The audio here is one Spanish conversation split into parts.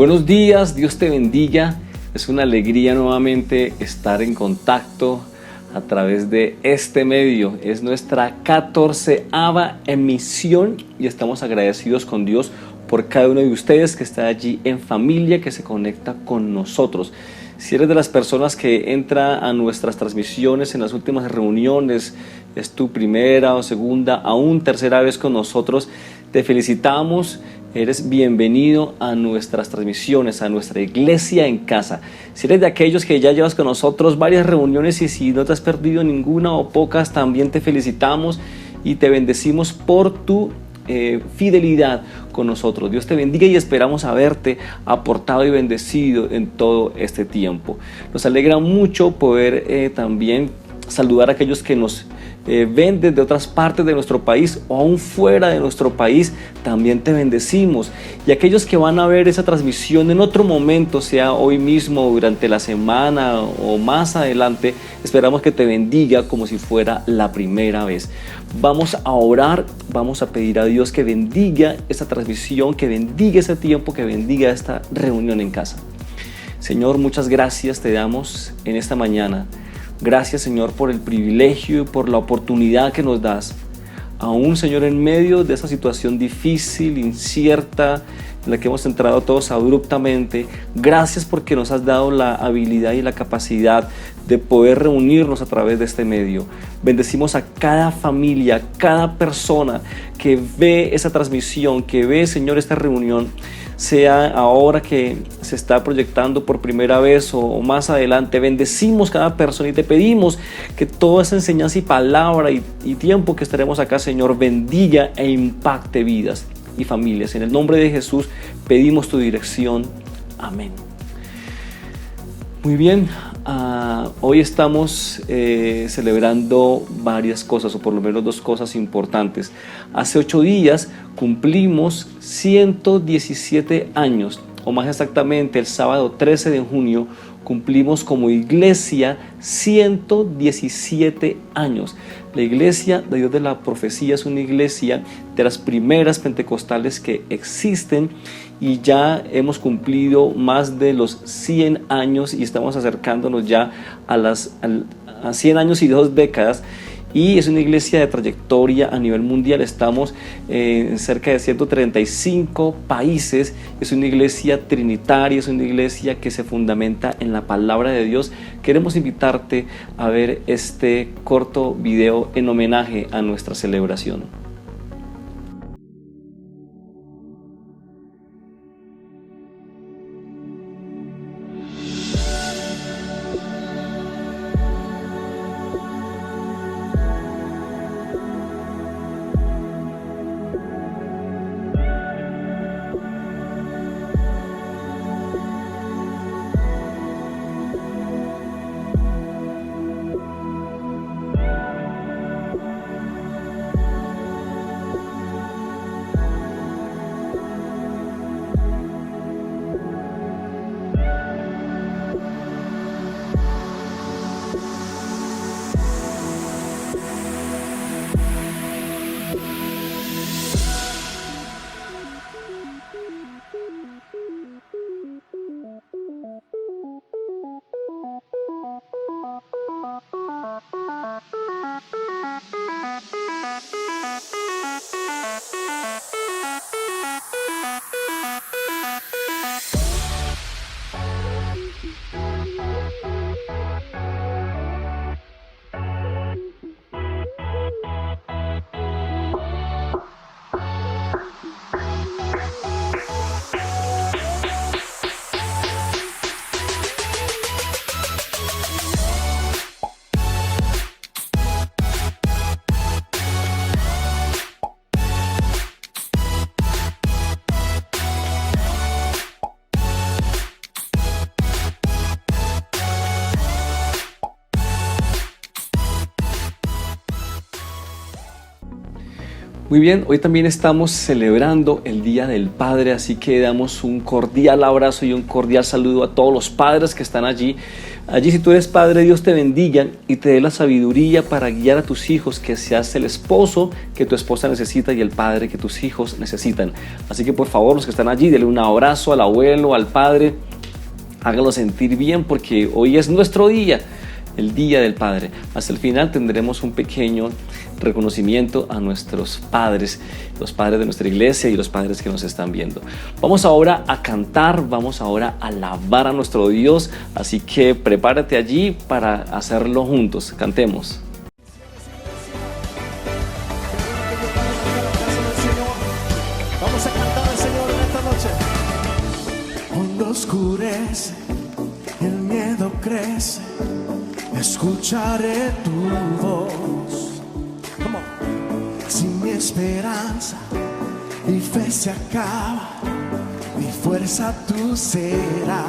Buenos días, Dios te bendiga. Es una alegría nuevamente estar en contacto a través de este medio. Es nuestra 14ª emisión y estamos agradecidos con Dios por cada uno de ustedes que está allí en familia, que se conecta con nosotros. Si eres de las personas que entra a nuestras transmisiones en las últimas reuniones, es tu primera o segunda, aún tercera vez con nosotros, te felicitamos. Eres bienvenido a nuestras transmisiones, a nuestra iglesia en casa. Si eres de aquellos que ya llevas con nosotros varias reuniones y si no te has perdido ninguna o pocas, también te felicitamos y te bendecimos por tu fidelidad con nosotros. Dios te bendiga y esperamos haberte aportado y bendecido en todo este tiempo. Nos alegra mucho poder también saludar a aquellos que nos ven desde otras partes de nuestro país o aún fuera de nuestro país. También te bendecimos, y aquellos que van a ver esa transmisión en otro momento, sea hoy mismo, durante la semana o más adelante, esperamos que te bendiga como si fuera la primera vez. Vamos a orar, vamos a pedir a Dios que bendiga esta transmisión, que bendiga ese tiempo, que bendiga esta reunión en casa. Señor, muchas gracias te damos en esta mañana. Gracias, Señor, por el privilegio y por la oportunidad que nos das. Aún, Señor, en medio de esa situación difícil, incierta, en la que hemos entrado todos abruptamente, gracias porque nos has dado la habilidad y la capacidad de poder reunirnos a través de este medio. Bendecimos a cada familia, cada persona que ve esa transmisión, que ve, Señor, esta reunión, sea ahora que se está proyectando por primera vez o más adelante. Bendecimos cada persona y te pedimos que toda esa enseñanza y palabra y tiempo que estaremos acá, Señor, bendiga e impacte vidas y familias. En el nombre de Jesús pedimos tu dirección. Amén. Muy bien, hoy estamos celebrando varias cosas, o por lo menos 2 cosas importantes. Hace 8 días cumplimos 117 años, o más exactamente el sábado 13 de junio cumplimos como iglesia 117 años. La iglesia de Dios de la Profecía es una iglesia de las primeras pentecostales que existen, y ya hemos cumplido más de los 100 años y estamos acercándonos ya a 100 años y 2 décadas. Y es una iglesia de trayectoria a nivel mundial. Estamos en cerca de 135 países. Es una iglesia trinitaria, es una iglesia que se fundamenta en la palabra de Dios. Queremos invitarte a ver este corto video en homenaje a nuestra celebración. Muy bien, hoy también estamos celebrando el Día del Padre, así que damos un cordial abrazo y un cordial saludo a todos los padres que están allí Allí, si tú eres padre, Dios te bendiga y te dé la sabiduría para guiar a tus hijos, que seas el esposo que tu esposa necesita y el padre que tus hijos necesitan. Así que por favor, los que están allí, denle un abrazo al abuelo, al padre, háganlo sentir bien porque hoy es nuestro día, el Día del Padre. Hasta el final tendremos un pequeño reconocimiento a nuestros padres, los padres de nuestra iglesia y los padres que nos están viendo. Vamos ahora a cantar, vamos ahora a alabar a nuestro Dios, así que prepárate allí para hacerlo juntos. Cantemos. Vamos a cantar al Señor en esta noche. Cuando oscurece, el miedo crece, escucharé tu voz. Come on. Si mi esperanza y fe se acaba, mi fuerza tú serás.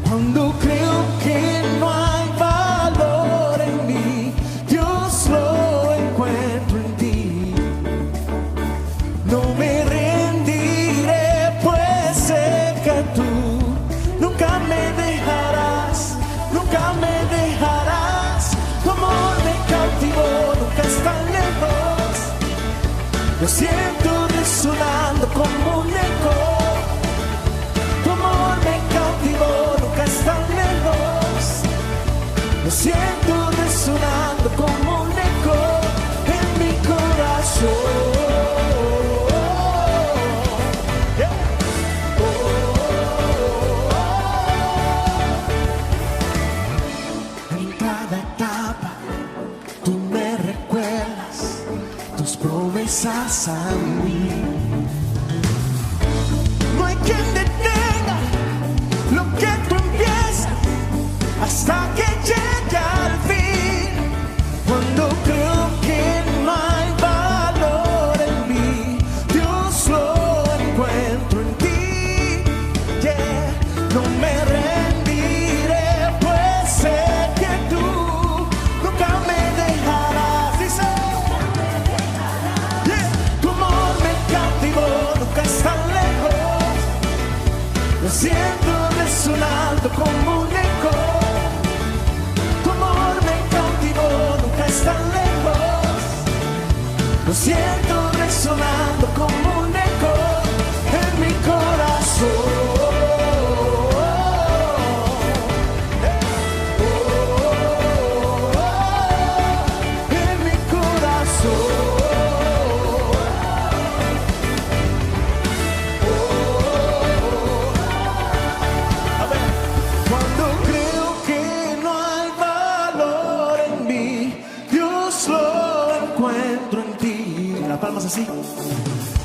Cuando creo que no hay valor en mí, Dios lo encuentro en ti. No me rendiré, pues sé que tú nunca me dejarás, nunca me dejarás. Tu amor me cautivó, nunca es tan lejos. Lo siento resonando como un eco. Tu amor me cautivó, nunca es tan lejos. Lo siento resonando como un eco en mi corazón. Promesas a mí. No hay quien detenga lo que tú empiezas hasta que llegue al fin. Cuando creo que no hay valor en mí, Dios lo encuentro en ti. Yeah. No me rendiré, pues sé que tú nunca me dejarás. Dice, lo siento resonando como un eco. Tu amor me cautivó, nunca es tan lejos. Lo siento resonando como un eco en mi corazón. En mi corazón. Palmas así.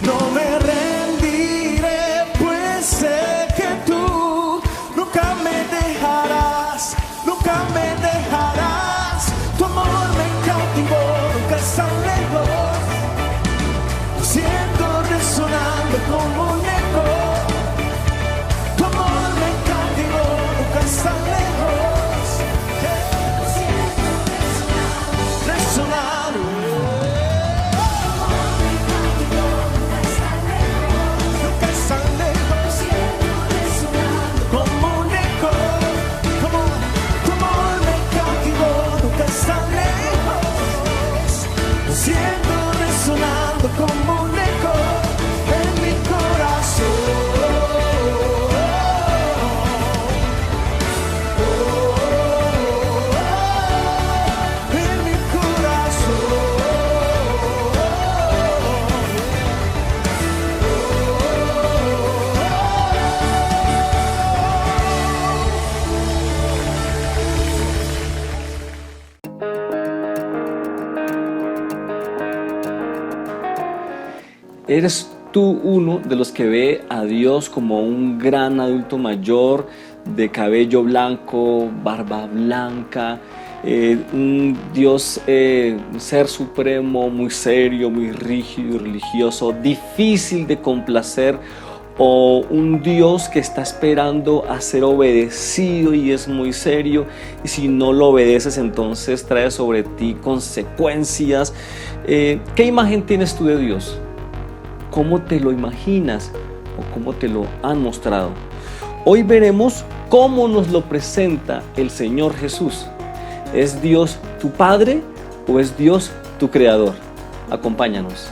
No me rendiré, pues sé que tú nunca me dejarás, nunca me dejarás. Tu amor me cautivó, nunca es tan lejos. Lo siento resonando como un eco. Tu amor me cautivó, nunca es tan lejos. Lo siento resonando. Siento resonando como un eco en mi corazón. En mi corazón. ¿Eres tú uno de los que ve a Dios como un gran adulto mayor, de cabello blanco, barba blanca, un Dios, un ser supremo, muy serio, muy rígido y religioso, difícil de complacer, o un Dios que está esperando a ser obedecido y es muy serio, y si no lo obedeces entonces trae sobre ti consecuencias? ¿Qué imagen tienes tú de Dios? ¿Cómo te lo imaginas o cómo te lo han mostrado? Hoy veremos cómo nos lo presenta el Señor Jesús. ¿Es Dios tu Padre o es Dios tu Creador? Acompáñanos.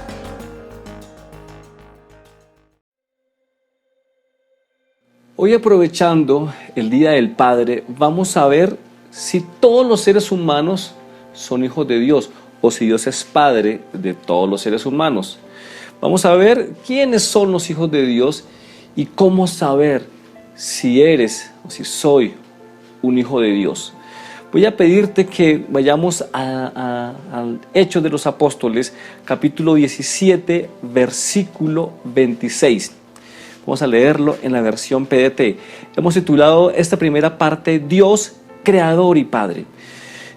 Hoy, aprovechando el Día del Padre, vamos a ver si todos los seres humanos son hijos de Dios o si Dios es Padre de todos los seres humanos. Vamos a ver quiénes son los hijos de Dios y cómo saber si eres o si soy un hijo de Dios. Voy a pedirte que vayamos al Hechos de los Apóstoles, capítulo 17, versículo 26. Vamos a leerlo en la versión PDT. Hemos titulado esta primera parte Dios, Creador y Padre.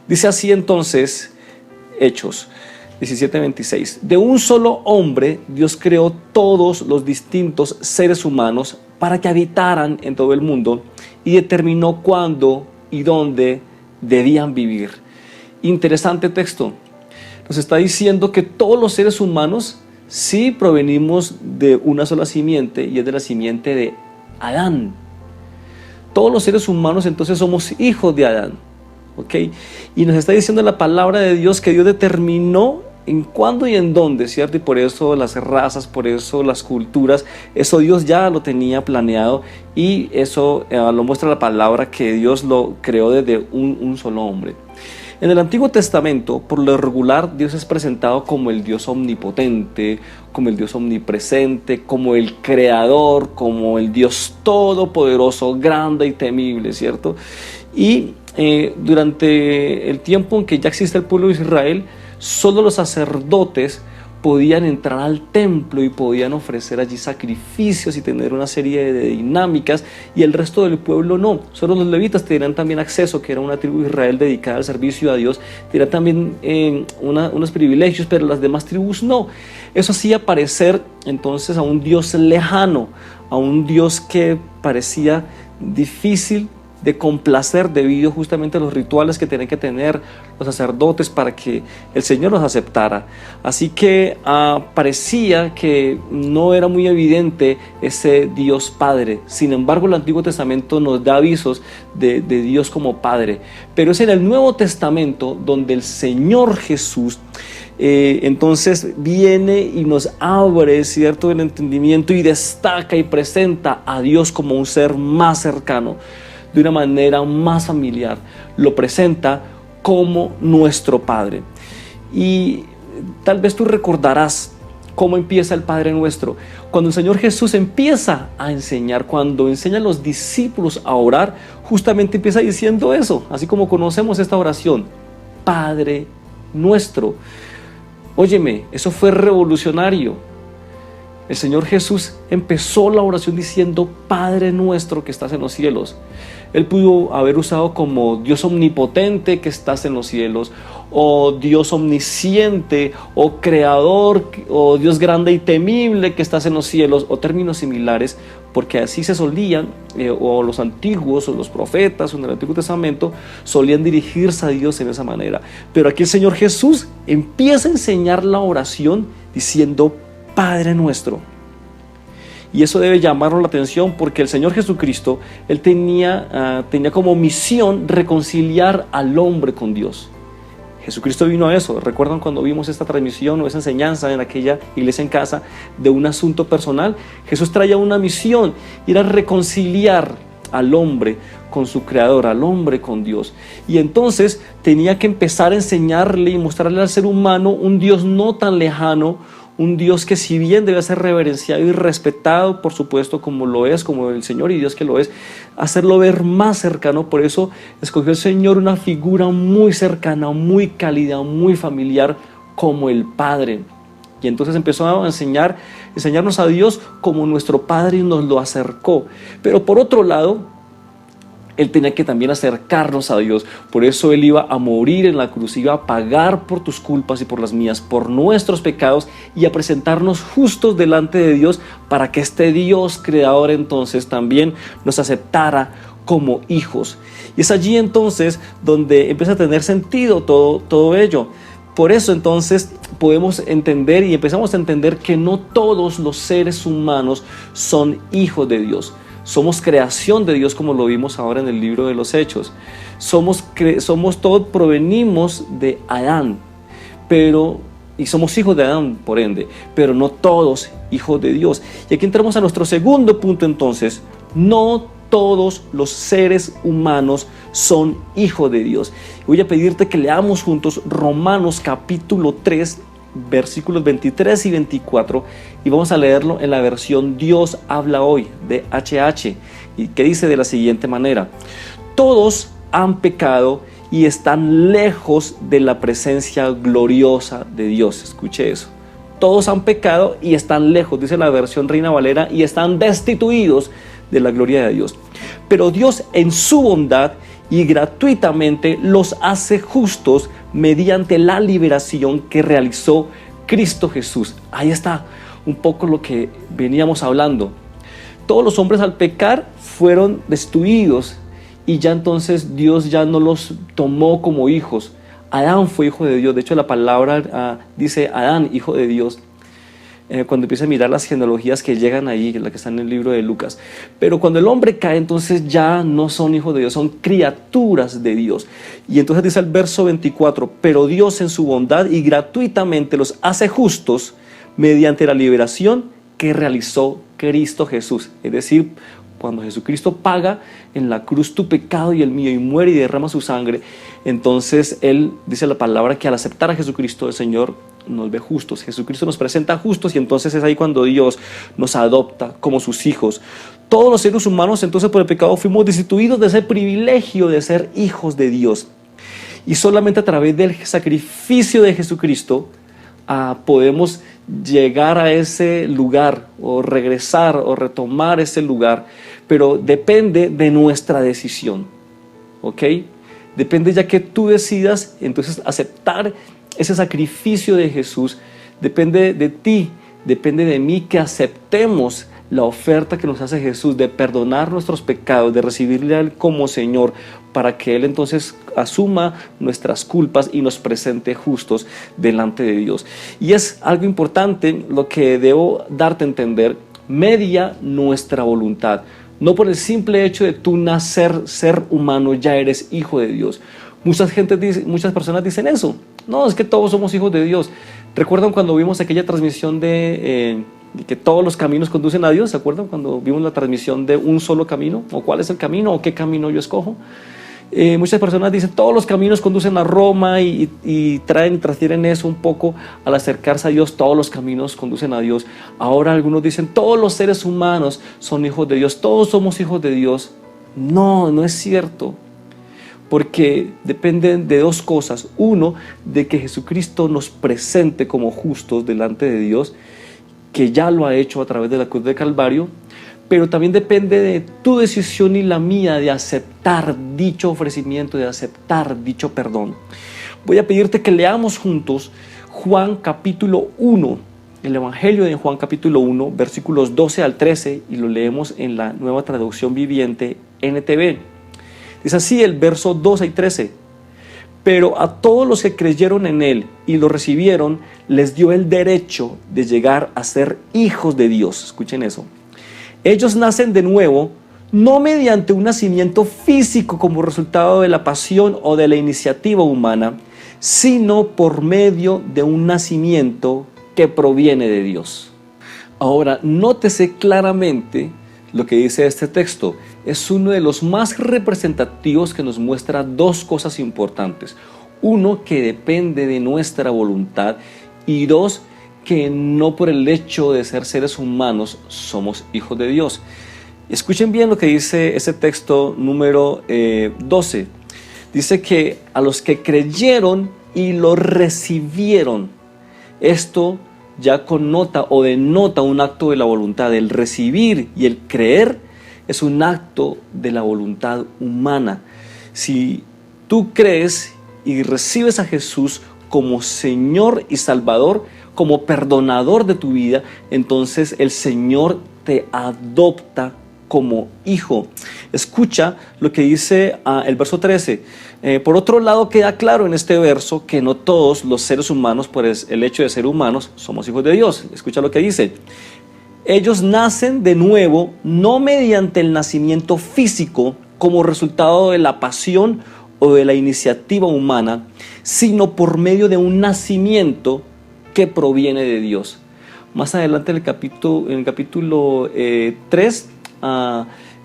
Dice así entonces, Hechos 17:26. De un solo hombre Dios creó todos los distintos seres humanos para que habitaran en todo el mundo y determinó cuándo y dónde debían vivir. Interesante texto. Nos está diciendo que todos los seres humanos sí provenimos de una sola simiente, y es de la simiente de Adán. Todos los seres humanos entonces somos hijos de Adán, ¿ok? Y nos está diciendo la palabra de Dios que Dios determinó en cuándo y en dónde, ¿cierto? Y por eso las razas, por eso las culturas, eso Dios ya lo tenía planeado, y eso lo muestra la palabra, que Dios lo creó desde un solo hombre. En el Antiguo Testamento, por lo regular, Dios es presentado como el Dios omnipotente, como el Dios omnipresente, como el creador, como el Dios todopoderoso, grande y temible, ¿cierto? Y durante el tiempo en que ya existe el pueblo de Israel, solo los sacerdotes podían entrar al templo y podían ofrecer allí sacrificios y tener una serie de dinámicas, y el resto del pueblo no. Solo los levitas tenían también acceso, que era una tribu de Israel dedicada al servicio a Dios, tenían también unos privilegios, pero las demás tribus no. Eso hacía parecer entonces a un Dios lejano, a un Dios que parecía difícil de complacer debido justamente a los rituales que tenían que tener los sacerdotes para que el Señor los aceptara. Así que parecía que no era muy evidente ese Dios Padre. Sin embargo, el Antiguo Testamento nos da avisos de Dios como Padre. Pero es en el Nuevo Testamento donde el Señor Jesús entonces viene y nos abre, ¿cierto?, el entendimiento, y destaca y presenta a Dios como un ser más cercano, de una manera más familiar. Lo presenta como nuestro Padre. Y tal vez tú recordarás cómo empieza el Padre Nuestro. Cuando el Señor Jesús empieza a enseñar, cuando enseña a los discípulos a orar, justamente empieza diciendo eso, así como conocemos esta oración: Padre Nuestro. Óyeme, eso fue revolucionario. El Señor Jesús empezó la oración diciendo: Padre Nuestro que estás en los cielos. Él pudo haber usado como Dios omnipotente que estás en los cielos, o Dios omnisciente, o creador, o Dios grande y temible que estás en los cielos, o términos similares, porque así se solían, o los antiguos, o los profetas, o en el Antiguo Testamento, solían dirigirse a Dios en esa manera. Pero aquí el Señor Jesús empieza a enseñar la oración diciendo: Padre Nuestro. Y eso debe llamarnos la atención, porque el Señor Jesucristo, Él tenía como misión reconciliar al hombre con Dios. Jesucristo vino a eso. ¿Recuerdan cuando vimos esta transmisión o esa enseñanza en aquella iglesia en casa de un asunto personal? Jesús traía una misión, y era reconciliar al hombre con su Creador, al hombre con Dios. Y entonces tenía que empezar a enseñarle y mostrarle al ser humano un Dios no tan lejano, un Dios que, si bien debe ser reverenciado y respetado, por supuesto, como lo es, como el Señor y Dios que lo es, hacerlo ver más cercano. Por eso escogió el Señor una figura muy cercana, muy cálida, muy familiar, como el Padre. Y entonces empezó a enseñarnos a Dios como nuestro Padre, y nos lo acercó. Pero por otro lado, Él tenía que también acercarnos a Dios. Por eso Él iba a morir en la cruz, iba a pagar por tus culpas y por las mías, por nuestros pecados, y a presentarnos justos delante de Dios, para que este Dios creador entonces también nos aceptara como hijos. Y es allí entonces donde empieza a tener sentido todo ello. Por eso entonces podemos entender y empezamos a entender que no todos los seres humanos son hijos de Dios. Somos creación de Dios, como lo vimos ahora en el libro de los Hechos. Todos provenimos de Adán, y somos hijos de Adán, por ende, pero no todos hijos de Dios. Y aquí entramos a nuestro segundo punto entonces. No todos los seres humanos son hijos de Dios. Voy a pedirte que leamos juntos Romanos capítulo 3, versículos 23 y 24, y vamos a leerlo en la versión Dios habla hoy, de HH, y que dice de la siguiente manera: todos han pecado y están lejos de la presencia gloriosa de Dios. Escuche eso. Todos han pecado y están lejos, dice la versión Reina Valera, y están destituidos de la gloria de Dios. Pero Dios, en su bondad y gratuitamente, los hace justos mediante la liberación que realizó Cristo Jesús. Ahí está un poco lo que veníamos hablando. Todos los hombres al pecar fueron destruidos, y ya entonces Dios ya no los tomó como hijos. Adán fue hijo de Dios. De hecho, la palabra dice Adán, hijo de Dios, cuando empieza a mirar las genealogías que llegan ahí, la que está en el libro de Lucas. Pero cuando el hombre cae, entonces ya no son hijos de Dios, son criaturas de Dios. Y entonces dice el verso 24: pero Dios, en su bondad y gratuitamente, los hace justos mediante la liberación que realizó Cristo Jesús. Es decir, cuando Jesucristo paga en la cruz tu pecado y el mío, y muere y derrama su sangre, entonces Él, dice la palabra, que al aceptar a Jesucristo, el Señor nos ve justos. Jesucristo nos presenta justos, y entonces es ahí cuando Dios nos adopta como sus hijos. Todos los seres humanos, entonces, por el pecado fuimos destituidos de ese privilegio de ser hijos de Dios, y solamente a través del sacrificio de Jesucristo podemos llegar a ese lugar, o regresar o retomar ese lugar, pero depende de nuestra decisión, ¿ok? Depende ya que tú decidas entonces aceptar ese sacrificio de Jesús. Depende de ti, depende de mí, que aceptemos la oferta que nos hace Jesús de perdonar nuestros pecados, de recibirle a Él como Señor, para que Él entonces asuma nuestras culpas y nos presente justos delante de Dios. Y es algo importante lo que debo darte a entender: media nuestra voluntad. No por el simple hecho de tú nacer ser humano ya eres hijo de Dios. Muchas personas dicen eso. No, es que todos somos hijos de Dios. ¿Recuerdan cuando vimos aquella transmisión de que todos los caminos conducen a Dios? ¿Se acuerdan cuando vimos la transmisión de un solo camino? ¿O cuál es el camino? ¿O qué camino yo escojo? Muchas personas dicen todos los caminos conducen a Roma, y transfieren eso un poco al acercarse a Dios. Todos los caminos conducen a Dios. Ahora algunos dicen todos los seres humanos son hijos de Dios, todos somos hijos de Dios. No, no es cierto, porque dependen de dos cosas. Uno, de que Jesucristo nos presente como justos delante de Dios, que ya lo ha hecho a través de la cruz de Calvario. Pero también depende de tu decisión y la mía de aceptar dicho ofrecimiento, de aceptar dicho perdón. Voy a pedirte que leamos juntos Juan capítulo 1, el Evangelio de Juan capítulo 1, versículos 12 al 13, y lo leemos en la Nueva Traducción Viviente NTV. Dice así el verso 12 y 13: pero a todos los que creyeron en Él y lo recibieron, les dio el derecho de llegar a ser hijos de Dios. Escuchen eso. Ellos nacen de nuevo, no mediante un nacimiento físico como resultado de la pasión o de la iniciativa humana, sino por medio de un nacimiento que proviene de Dios. Ahora, nótese claramente lo que dice este texto. Es uno de los más representativos, que nos muestra dos cosas importantes. Uno, que depende de nuestra voluntad, y dos, que no por el hecho de ser seres humanos somos hijos de Dios. Escuchen bien lo que dice ese texto número 12. Dice que a los que creyeron y lo recibieron, esto ya connota o denota un acto de la voluntad. El recibir y el creer es un acto de la voluntad humana. Si tú crees y recibes a Jesús como Señor y Salvador, como perdonador de tu vida, entonces el Señor te adopta como hijo. Escucha lo que dice el verso 13. Por otro lado, queda claro en este verso que no todos los seres humanos, por el hecho de ser humanos, somos hijos de Dios. Escucha lo que dice. Ellos nacen de nuevo no mediante el nacimiento físico como resultado de la pasión o de la iniciativa humana, sino por medio de un nacimiento que proviene de Dios. Más adelante en el capítulo 3,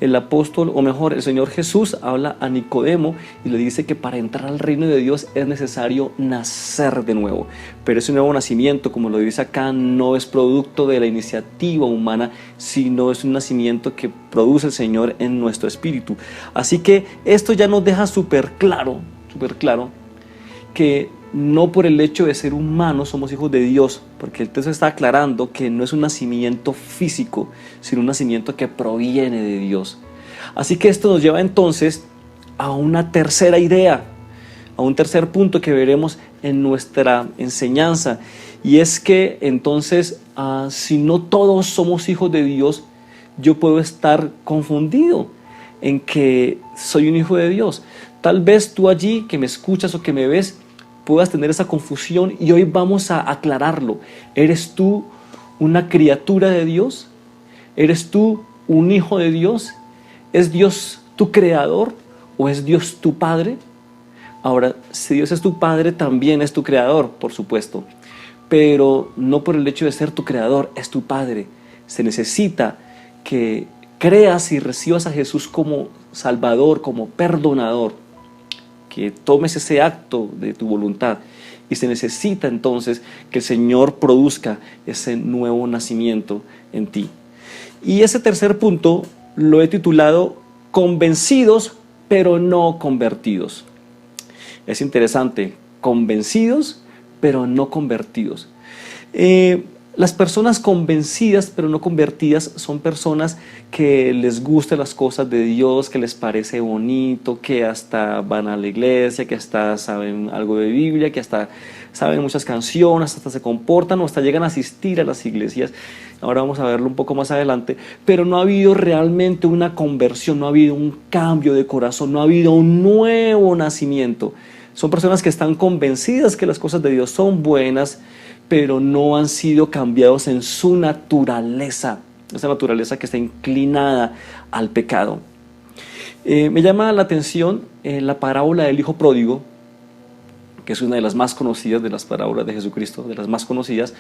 el apóstol, o mejor, el Señor Jesús habla a Nicodemo y le dice que para entrar al reino de Dios es necesario nacer de nuevo. Pero ese nuevo nacimiento, como lo dice acá, no es producto de la iniciativa humana, sino es un nacimiento que produce el Señor en nuestro espíritu. Así que esto ya nos deja súper claro que no por el hecho de ser humanos somos hijos de Dios, porque el texto está aclarando que no es un nacimiento físico, sino un nacimiento que proviene de Dios. Así que esto nos lleva entonces a una tercera idea, a un tercer punto que veremos en nuestra enseñanza, y es que entonces si no todos somos hijos de Dios, yo puedo estar confundido en que soy un hijo de Dios. Tal vez tú allí que me escuchas o que me ves puedas tener esa confusión, y hoy vamos a aclararlo. ¿Eres tú una criatura de Dios? ¿Eres tú un hijo de Dios? ¿Es Dios tu creador o es Dios tu padre? Ahora, si Dios es tu padre, también es tu creador, por supuesto, pero no por el hecho de ser tu creador, es tu padre. Se necesita que creas y recibas a Jesús como Salvador, como perdonador, que tomes ese acto de tu voluntad, y se necesita entonces que el Señor produzca ese nuevo nacimiento en ti. Y ese tercer punto lo he titulado convencidos pero no convertidos. Es interesante, convencidos pero no convertidos. Las personas convencidas pero no convertidas son personas que les gustan las cosas de Dios, que les parece bonito, que hasta van a la iglesia, que hasta saben algo de Biblia, que hasta saben muchas canciones, hasta se comportan o hasta llegan a asistir a las iglesias. Ahora vamos a verlo un poco más adelante, pero no ha habido realmente una conversión, no ha habido un cambio de corazón, no ha habido un nuevo nacimiento. Son personas que están convencidas que las cosas de Dios son buenas, pero no han sido cambiados en su naturaleza, esa naturaleza que está inclinada al pecado. Me llama la atención la parábola del hijo pródigo, que es una de las más conocidas de las parábolas de Jesucristo, de las más conocidas.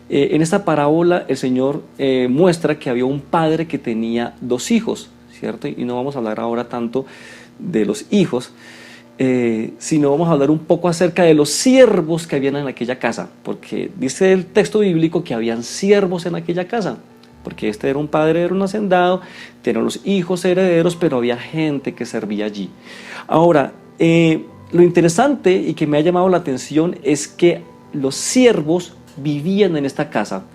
En esta parábola el Señor muestra que había un padre que tenía dos hijos, ¿cierto? Y no vamos a hablar ahora tanto de los hijos, sino vamos a hablar un poco acerca de los siervos que habían en aquella casa, porque dice el texto bíblico que habían siervos en aquella casa, porque este era un padre, era un hacendado, tenían los hijos herederos, pero había gente que servía allí. Ahora, lo interesante y que me ha llamado la atención es que los siervos vivían en esta casa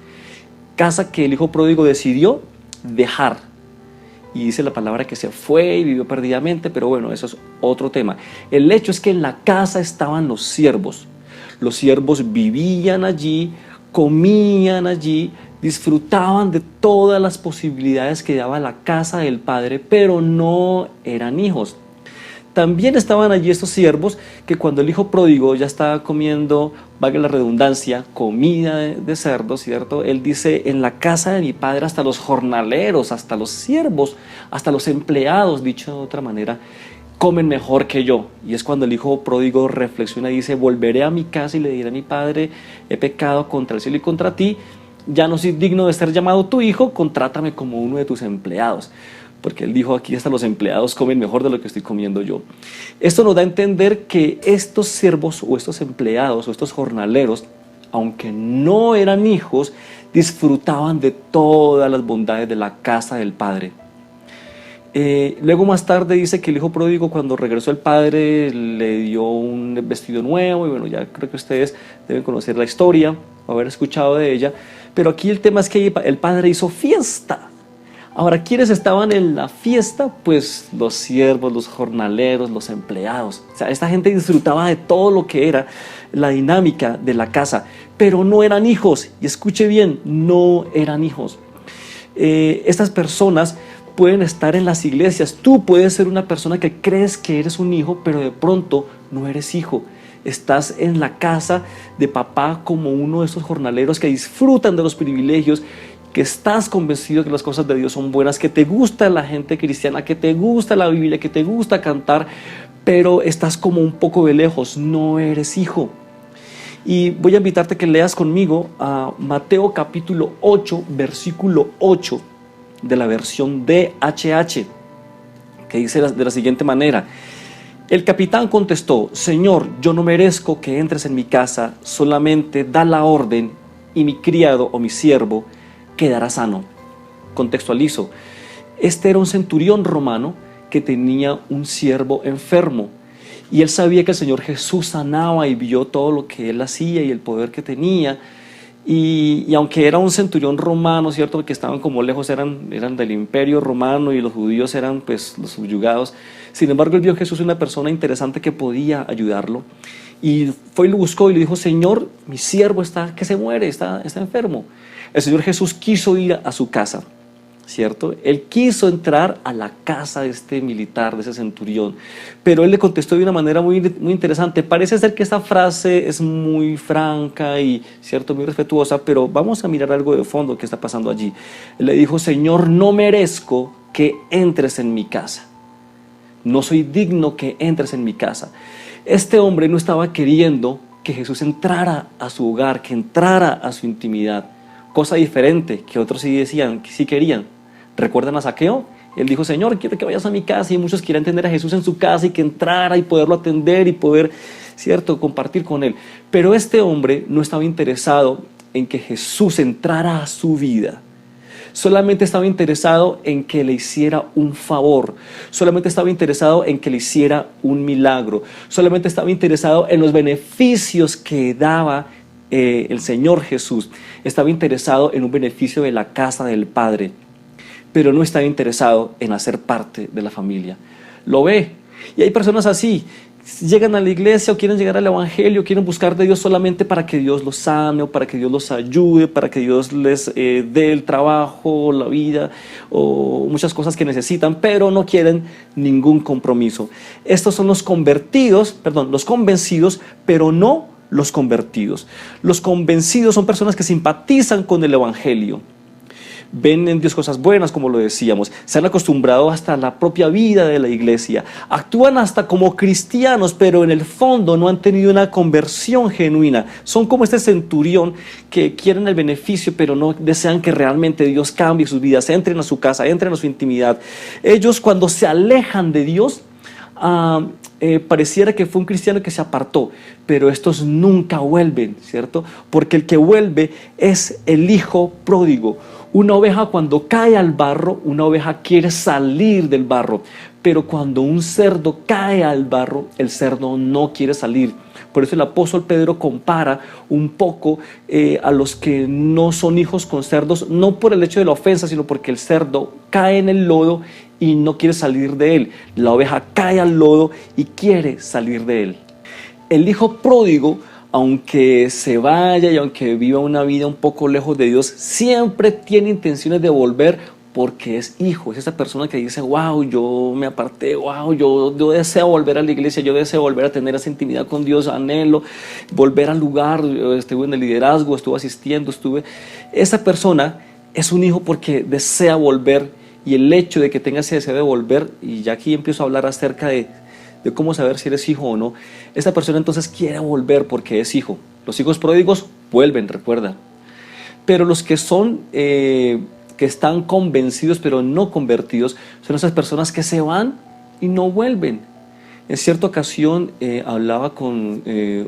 que el hijo pródigo decidió dejar. Y dice la palabra que se fue y vivió perdidamente, pero bueno, eso es otro tema. El hecho es que en la casa estaban los siervos. Los siervos vivían allí, comían allí, disfrutaban de todas las posibilidades que daba la casa del padre, pero no eran hijos. También estaban allí estos siervos que cuando el hijo pródigo ya estaba comiendo, valga la redundancia, comida de cerdo, ¿cierto? Él dice, en la casa de mi padre hasta los jornaleros, hasta los siervos, hasta los empleados, dicho de otra manera, comen mejor que yo. Y es cuando el hijo pródigo reflexiona y dice, volveré a mi casa y le diré a mi padre, he pecado contra el cielo y contra ti, ya no soy digno de ser llamado tu hijo, contrátame como uno de tus empleados. Porque él dijo, aquí hasta los empleados comen mejor de lo que estoy comiendo yo. Esto nos da a entender que estos siervos o estos empleados o estos jornaleros, aunque no eran hijos, disfrutaban de todas las bondades de la casa del padre. Luego más tarde dice que el hijo pródigo, cuando regresó el padre, le dio un vestido nuevo, y bueno, ya creo que ustedes deben conocer la historia o haber escuchado de ella, pero aquí el tema es que el padre hizo fiesta. Ahora, ¿quiénes estaban en la fiesta? Pues los siervos, los jornaleros, los empleados. O sea, esta gente disfrutaba de todo lo que era la dinámica de la casa, pero no eran hijos. Y escuche bien, no eran hijos. Estas personas pueden estar en las iglesias. Tú puedes ser una persona que crees que eres un hijo, pero de pronto no eres hijo. Estás en la casa de papá como uno de esos jornaleros que disfrutan de los privilegios, que estás convencido que las cosas de Dios son buenas, que te gusta la gente cristiana, que te gusta la Biblia, que te gusta cantar, pero estás como un poco de lejos, no eres hijo. Y voy a invitarte a que leas conmigo a Mateo capítulo 8, versículo 8 de la versión DHH, que dice de la siguiente manera: el capitán contestó: Señor, yo no merezco que entres en mi casa, solamente da la orden y mi criado o mi siervo quedará sano. Contextualizo: este era un centurión romano que tenía un siervo enfermo. Y él sabía que el Señor Jesús sanaba y vio todo lo que él hacía y el poder que tenía. Y aunque era un centurión romano, ¿cierto? Porque estaban como lejos, eran del imperio romano y los judíos eran pues los subyugados. Sin embargo, él vio a Jesús una persona interesante que podía ayudarlo. Y fue y lo buscó y le dijo: Señor, mi siervo está que se muere, está enfermo. El Señor Jesús quiso ir a su casa, ¿cierto? Él quiso entrar a la casa de este militar, de ese centurión, pero él le contestó de una manera muy interesante. Parece ser que esta frase es muy franca y, ¿cierto?, muy respetuosa, pero vamos a mirar algo de fondo que está pasando allí. Él le dijo: Señor, no merezco que entres en mi casa. No soy digno que entres en mi casa. Este hombre no estaba queriendo que Jesús entrara a su hogar, que entrara a su intimidad, cosa diferente que otros sí decían, que sí querían. ¿Recuerdan a Zaqueo? Él dijo: Señor, quiero que vayas a mi casa, y muchos querían tener a Jesús en su casa y que entrara y poderlo atender y poder, ¿cierto?, compartir con él. Pero este hombre no estaba interesado en que Jesús entrara a su vida. Solamente estaba interesado en que le hiciera un favor, solamente estaba interesado en que le hiciera un milagro, solamente estaba interesado en los beneficios que daba el Señor Jesús. Estaba interesado en un beneficio de la casa del Padre, pero no estaba interesado en hacer parte de la familia. Lo ve, y hay personas así, llegan a la iglesia o quieren llegar al evangelio, quieren buscar de Dios solamente para que Dios los sane o para que Dios los ayude, para que Dios les dé el trabajo, la vida o muchas cosas que necesitan, pero no quieren ningún compromiso. Estos son los convencidos, pero no los convertidos. Los convencidos son personas que simpatizan con el evangelio. Ven en Dios cosas buenas, como lo decíamos, se han acostumbrado hasta a la propia vida de la iglesia, actúan hasta como cristianos, pero en el fondo no han tenido una conversión genuina. Son como este centurión que quieren el beneficio, pero no desean que realmente Dios cambie sus vidas, entren a su casa, entren a su intimidad. Ellos, cuando se alejan de Dios, pareciera que fue un cristiano que se apartó, pero estos nunca vuelven, ¿cierto? Porque el que vuelve es el hijo pródigo. Una oveja, cuando cae al barro, una oveja quiere salir del barro, pero cuando un cerdo cae al barro, el cerdo no quiere salir. Por eso el apóstol Pedro compara un poco a los que no son hijos con cerdos, no por el hecho de la ofensa, sino porque el cerdo cae en el lodo y no quiere salir de él. La oveja cae al lodo y quiere salir de él. El hijo pródigo, aunque se vaya y aunque viva una vida un poco lejos de Dios, siempre tiene intenciones de volver porque es hijo. Es esa persona que dice: wow, yo me aparté, wow, yo deseo volver a la iglesia, yo deseo volver a tener esa intimidad con Dios, anhelo volver al lugar, estuve en el liderazgo, estuve asistiendo, Esa persona es un hijo porque desea volver, y el hecho de que tenga ese deseo de volver, y ya aquí empiezo a hablar acerca de cómo saber si eres hijo o no, esta persona entonces quiere volver porque es hijo. Los hijos pródigos vuelven, recuerda. Pero los que son, que están convencidos pero no convertidos, son esas personas que se van y no vuelven. En cierta ocasión hablaba con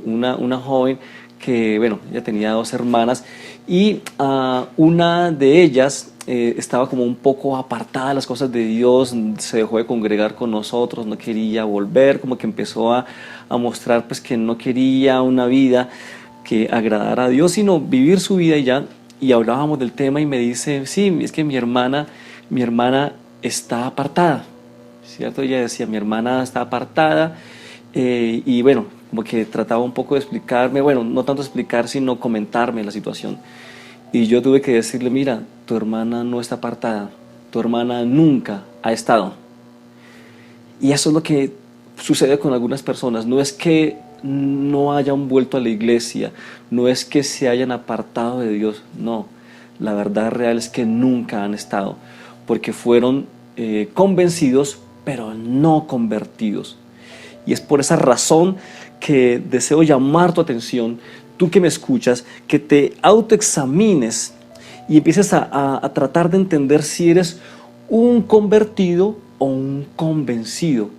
una joven que, bueno, ella tenía 2 hermanas y una de ellas estaba como un poco apartada de las cosas de Dios, se dejó de congregar con nosotros, no quería volver, como que empezó a mostrar pues que no quería una vida que agradara a Dios, sino vivir su vida y ya. Y hablábamos del tema y me dice: sí, es que mi hermana está apartada, ¿cierto? Ella decía: mi hermana está apartada, y bueno, como que trataba un poco de explicarme, bueno, no tanto explicar, sino comentarme la situación. Y yo tuve que decirle: mira, tu hermana no está apartada, tu hermana nunca ha estado. Y eso es lo que sucede con algunas personas. No es que no hayan vuelto a la iglesia, no es que se hayan apartado de Dios, no. la verdad real es que nunca han estado, porque fueron convencidos, pero no convertidos. Y es por esa razón que deseo llamar tu atención, tú que me escuchas, que te autoexamines y empieces a tratar de entender si eres un convertido o un convencido.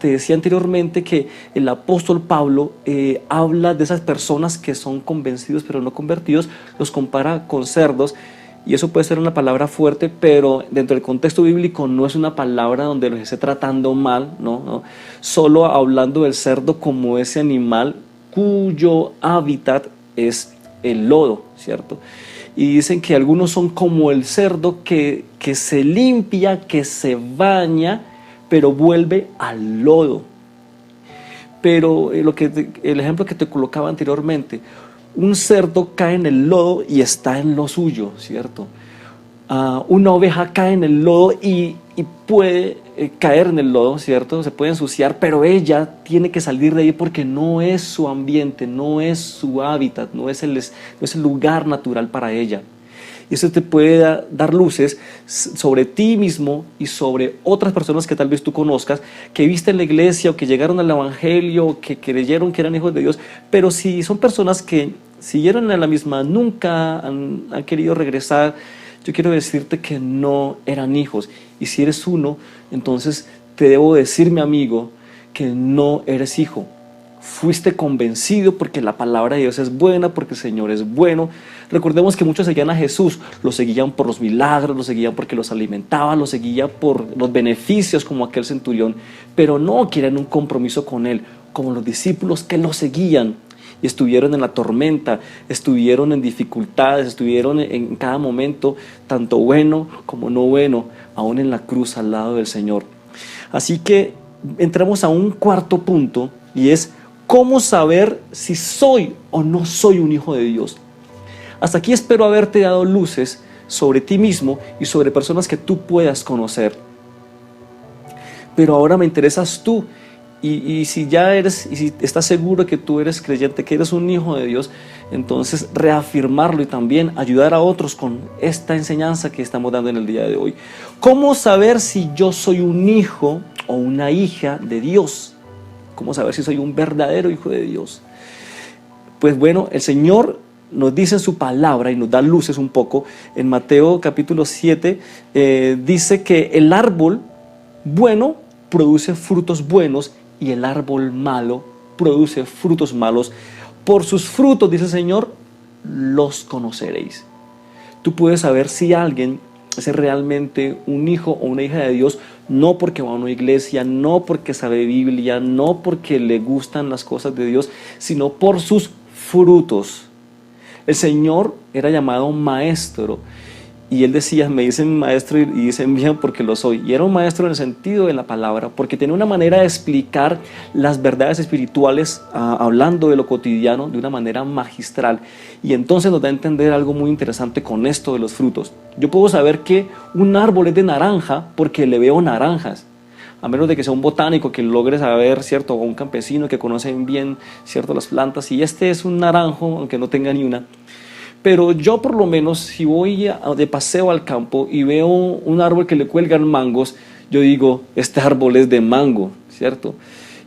Te decía anteriormente que el apóstol Pablo habla de esas personas que son convencidos pero no convertidos, los compara con cerdos, y eso puede ser una palabra fuerte, pero dentro del contexto bíblico no es una palabra donde los esté tratando mal, no, solo hablando del cerdo como ese animal cuyo hábitat es el lodo, ¿cierto? Y dicen que algunos son como el cerdo que se limpia, que se baña, pero vuelve al lodo. Pero el ejemplo que te colocaba anteriormente, un cerdo cae en el lodo y está en lo suyo, ¿cierto? Una oveja cae en el lodo y puede caer en el lodo, ¿cierto? Se puede ensuciar, pero ella tiene que salir de ahí porque no es su ambiente, no es su hábitat, no es el lugar natural para ella. Y eso te puede dar luces sobre ti mismo y sobre otras personas que tal vez tú conozcas, que viste en la iglesia o que llegaron al evangelio, o que creyeron que eran hijos de Dios, pero si son personas que siguieron en la misma, nunca han querido regresar, yo quiero decirte que no eran hijos. Y si eres uno, entonces te debo decir, mi amigo, que no eres hijo. Fuiste convencido porque la palabra de Dios es buena, porque el Señor es bueno. Recordemos que muchos seguían a Jesús, lo seguían por los milagros, lo seguían porque los alimentaba, lo seguían por los beneficios como aquel centurión, pero no quieren un compromiso con Él, como los discípulos que lo seguían y estuvieron en la tormenta, estuvieron en dificultades, estuvieron en cada momento, tanto bueno como no bueno, aún en la cruz al lado del Señor. Así que entramos a un cuarto punto, y es ¿cómo saber si soy o no soy un hijo de Dios? Hasta aquí espero haberte dado luces sobre ti mismo y sobre personas que tú puedas conocer. Pero ahora me interesas tú, y si estás seguro que tú eres creyente, que eres un hijo de Dios, entonces reafirmarlo y también ayudar a otros con esta enseñanza que estamos dando en el día de hoy. ¿Cómo saber si yo soy un hijo o una hija de Dios? ¿Cómo saber si soy un verdadero hijo de Dios? Pues bueno, el Señor nos dice en su palabra y nos da luces un poco. En Mateo capítulo 7 dice que el árbol bueno produce frutos buenos y el árbol malo produce frutos malos. Por sus frutos, dice el Señor, los conoceréis. Tú puedes saber si alguien es realmente un hijo o una hija de Dios, no porque va a una iglesia, no porque sabe Biblia, no porque le gustan las cosas de Dios, sino por sus frutos. El Señor era llamado maestro, y Él decía, me dicen maestro y dicen bien porque lo soy. Y era un maestro en el sentido de la palabra, porque tenía una manera de explicar las verdades espirituales, hablando de lo cotidiano de una manera magistral. Y entonces nos da a entender algo muy interesante con esto de los frutos. Yo puedo saber que un árbol es de naranja porque le veo naranjas, a menos de que sea un botánico que logre saber, ¿cierto? O un campesino que conoce bien, ¿cierto?, las plantas, y este es un naranjo, aunque no tenga ni una. Pero yo, por lo menos, si voy de paseo al campo y veo un árbol que le cuelgan mangos, yo digo, este árbol es de mango, ¿cierto?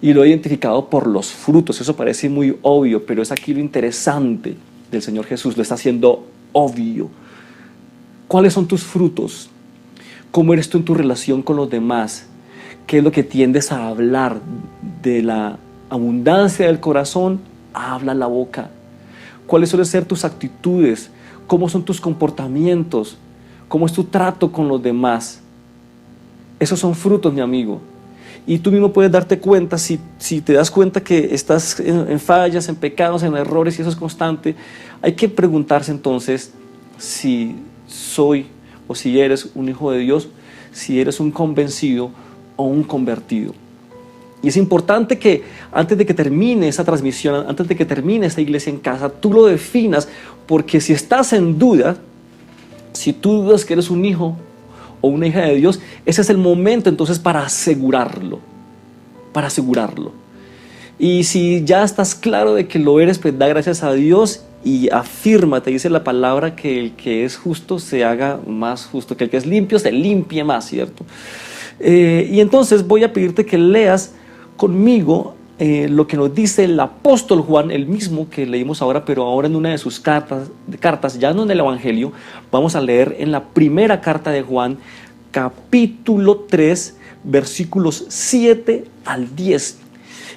Y lo he identificado por los frutos. Eso parece muy obvio, pero es aquí lo interesante del Señor Jesús, lo está haciendo obvio. ¿Cuáles son tus frutos? ¿Cómo eres tú en tu relación con los demás? ¿Qué es lo que tiendes a hablar? De la abundancia del corazón habla la boca. ¿Cuáles suelen ser tus actitudes? ¿Cómo son tus comportamientos? ¿Cómo es tu trato con los demás? Esos son frutos, mi amigo. Y tú mismo puedes darte cuenta, si te das cuenta que estás en fallas, en pecados, en errores, y eso es constante. Hay que preguntarse entonces si soy o si eres un hijo de Dios, si eres un convencido o un convertido. Y es importante que antes de que termine esa transmisión, antes de que termine esta iglesia en casa, tú lo definas, porque si estás en duda, si tú dudas que eres un hijo o una hija de Dios, ese es el momento entonces para asegurarlo, Y si ya estás claro de que lo eres, pues da gracias a Dios y afirma, te dice la palabra, que el que es justo se haga más justo, que el que es limpio se limpie más, ¿cierto? Y entonces voy a pedirte que leas conmigo lo que nos dice el apóstol Juan, el mismo que leímos ahora, pero ahora en una de sus cartas, ya no en el Evangelio. Vamos a leer en la primera carta de Juan, capítulo 3, versículos 7 al 10.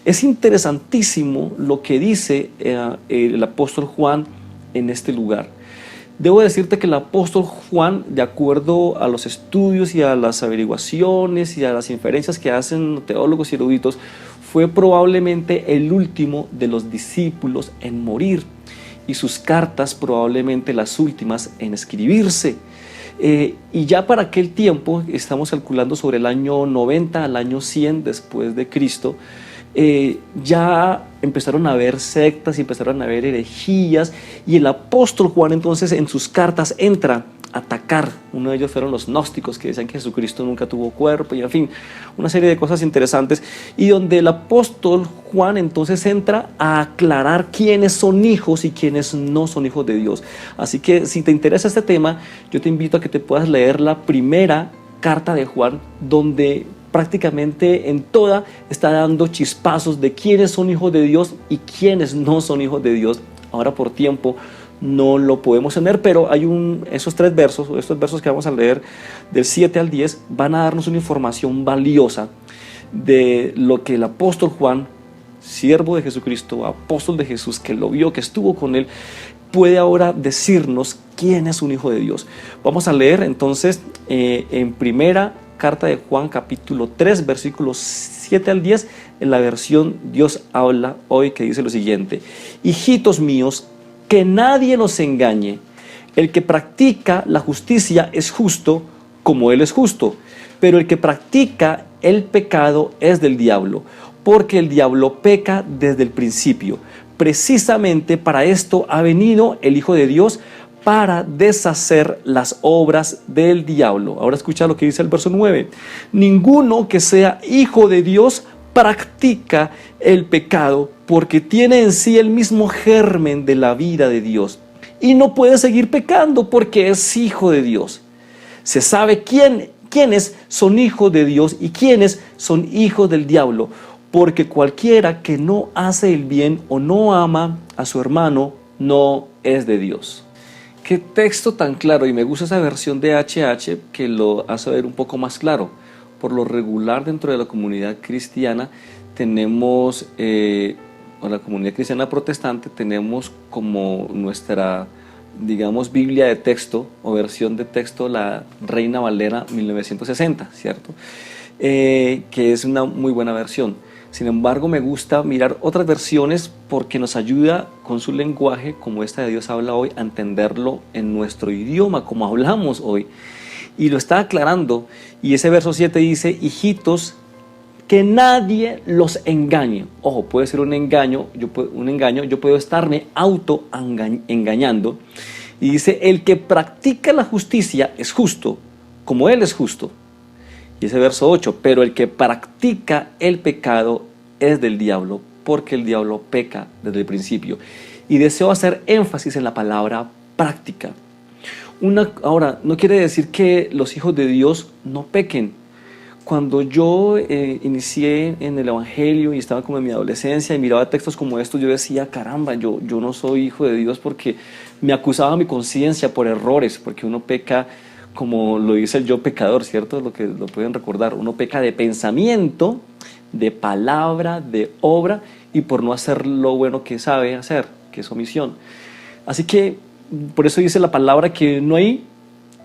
Es interesantísimo lo que dice el apóstol Juan en este lugar. Debo decirte que el apóstol Juan, de acuerdo a los estudios y a las averiguaciones y a las inferencias que hacen teólogos y eruditos, fue probablemente el último de los discípulos en morir, y sus cartas probablemente las últimas en escribirse. Y ya para aquel tiempo, estamos calculando sobre el año 90 al año 100 después de Cristo, ya empezaron a haber sectas y empezaron a haber herejías, y el apóstol Juan entonces en sus cartas entra a atacar. Uno de ellos fueron los gnósticos, que decían que Jesucristo nunca tuvo cuerpo, y en fin, una serie de cosas interesantes, y donde el apóstol Juan entonces entra a aclarar quiénes son hijos y quiénes no son hijos de Dios. Así que si te interesa este tema, yo te invito a que te puedas leer la primera carta de Juan, donde prácticamente en toda está dando chispazos de quiénes son hijos de Dios y quiénes no son hijos de Dios. Ahora por tiempo no lo podemos tener, pero hay estos versos que vamos a leer del 7 al 10 van a darnos una información valiosa de lo que el apóstol Juan, siervo de Jesucristo, apóstol de Jesús, que lo vio, que estuvo con él, puede ahora decirnos quién es un hijo de Dios. Vamos a leer entonces en primera carta de Juan, capítulo 3, versículos 7 al 10, en la versión Dios habla hoy, que dice lo siguiente: hijitos míos, que nadie nos engañe. El que practica la justicia es justo, como Él es justo. Pero el que practica el pecado es del diablo, porque el diablo peca desde el principio. Precisamente para esto ha venido el Hijo de Dios, para deshacer las obras del diablo. Ahora escucha lo que dice el verso 9. Ninguno que sea hijo de Dios practica el pecado, porque tiene en sí el mismo germen de la vida de Dios, y no puede seguir pecando porque es hijo de Dios. Se sabe quiénes son hijos de Dios y quiénes son hijos del diablo, porque cualquiera que no hace el bien o no ama a su hermano no es de Dios. Qué texto tan claro, y me gusta esa versión de HH que lo hace ver un poco más claro. Por lo regular dentro de la comunidad cristiana tenemos, o la comunidad cristiana protestante, tenemos como nuestra, digamos, Biblia de texto o versión de texto la Reina Valera 1960, ¿cierto? Que es una muy buena versión. Sin embargo, me gusta mirar otras versiones porque nos ayuda con su lenguaje, como esta de Dios habla hoy, a entenderlo en nuestro idioma, como hablamos hoy. Y lo está aclarando, y ese verso 7 dice: hijitos, que nadie los engañe. Ojo, puede ser un engaño, yo puedo estarme engañando. Y dice: el que practica la justicia es justo, como Él es justo. Y ese verso 8, pero el que practica el pecado es del diablo, porque el diablo peca desde el principio. Y deseo hacer énfasis en la palabra práctica. Ahora, no quiere decir que los hijos de Dios no pequen. Cuando yo inicié en el Evangelio y estaba como en mi adolescencia y miraba textos como estos, yo decía: caramba, yo no soy hijo de Dios, porque me acusaba mi conciencia por errores, porque uno peca, como lo dice el yo pecador, ¿cierto? Lo que lo pueden recordar. Uno peca de pensamiento, de palabra, de obra, y por no hacer lo bueno que sabe hacer, que es omisión. Así que por eso dice la palabra que no hay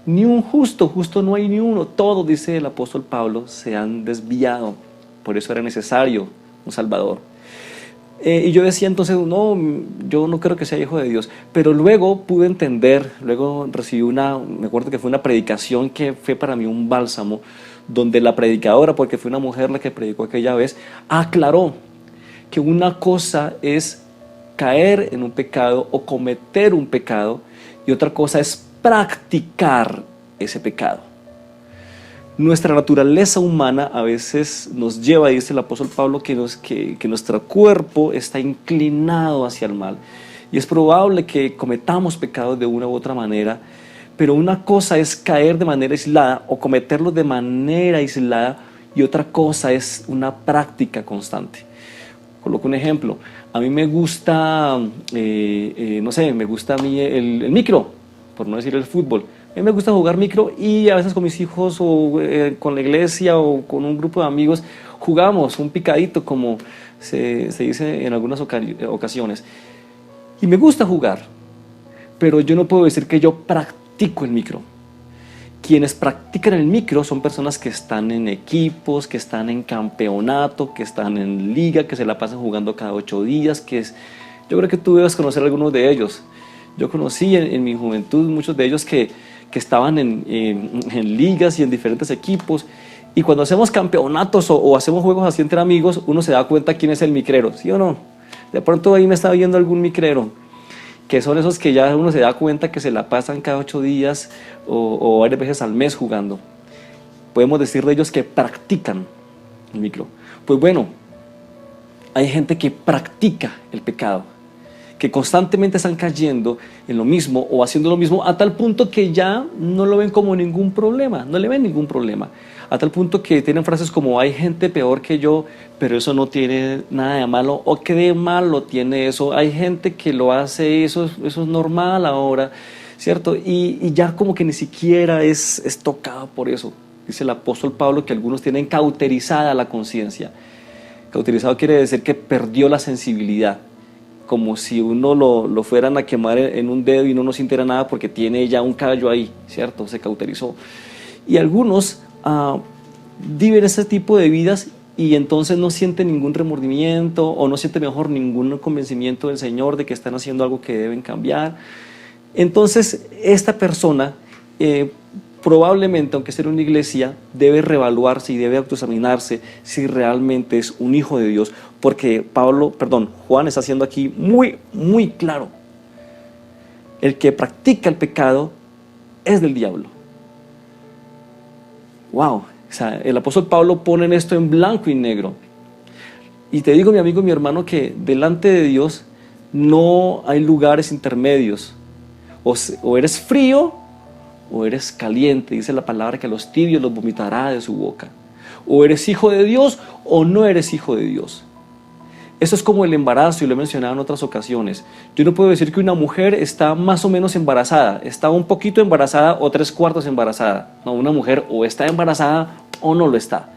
ni un justo no hay ni uno. Todos, dice el apóstol Pablo, se han desviado. Por eso era necesario un Salvador. Y yo decía entonces: no, yo no creo que sea hijo de Dios. Pero luego pude entender, luego recibí me acuerdo que fue una predicación que fue para mí un bálsamo, donde la predicadora, porque fue una mujer la que predicó aquella vez, aclaró que una cosa es caer en un pecado o cometer un pecado, y otra cosa es practicar ese pecado. Nuestra naturaleza humana a veces nos lleva, dice el apóstol Pablo, que nuestro cuerpo está inclinado hacia el mal. Y es probable que cometamos pecados de una u otra manera, pero una cosa es caer de manera aislada o cometerlos de manera aislada y otra cosa es una práctica constante. Coloco un ejemplo. A mí me gusta, no sé, me gusta a mí el micro, por no decir el fútbol. A mí me gusta jugar micro y a veces con mis hijos o con la iglesia o con un grupo de amigos jugamos un picadito, como se dice en algunas ocasiones. Y me gusta jugar, pero yo no puedo decir que yo practico el micro. Quienes practican el micro son personas que están en equipos, que están en campeonato, que están en liga, que se la pasan jugando cada 8 días, yo creo que tú debes conocer algunos de ellos. Yo conocí en mi juventud muchos de ellos que estaban en ligas y en diferentes equipos, y cuando hacemos campeonatos o hacemos juegos así entre amigos, uno se da cuenta quién es el micrero, ¿sí o no? De pronto ahí me está viendo algún micrero, que son esos que ya uno se da cuenta que se la pasan cada 8 días o varias veces al mes jugando. Podemos decir de ellos que practican el micro. Pues bueno, hay gente que practica el pecado, que constantemente están cayendo en lo mismo o haciendo lo mismo a tal punto que ya no lo ven como ningún problema, no le ven ningún problema. A tal punto que tienen frases como hay gente peor que yo, pero eso no tiene nada de malo, o qué de malo tiene eso, hay gente que lo hace, eso es normal ahora, ¿cierto? Y ya como que ni siquiera es tocado por eso. Dice el apóstol Pablo que algunos tienen cauterizada la conciencia. Cauterizado quiere decir que perdió la sensibilidad, como si uno lo fueran a quemar en un dedo y no sintiera nada porque tiene ya un callo ahí, ¿cierto? Se cauterizó. Y algunos viven ese tipo de vidas y entonces no sienten ningún remordimiento o no sienten mejor ningún convencimiento del Señor de que están haciendo algo que deben cambiar. Entonces esta persona probablemente, aunque esté en una iglesia, debe reevaluarse y debe autoexaminarse si realmente es un hijo de Dios, porque Juan está haciendo aquí muy, muy claro: el que practica el pecado es del diablo. Wow, o sea, el apóstol Pablo pone esto en blanco y negro. Y te digo, mi amigo y mi hermano, que delante de Dios no hay lugares intermedios. O eres frío o eres caliente. Dice la palabra que a los tibios los vomitará de su boca. O eres hijo de Dios o no eres hijo de Dios. Eso es como el embarazo, y lo he mencionado en otras ocasiones. Yo no puedo decir que una mujer está más o menos embarazada, está un poquito embarazada o 3/4 embarazada. No, una mujer o está embarazada o no lo está.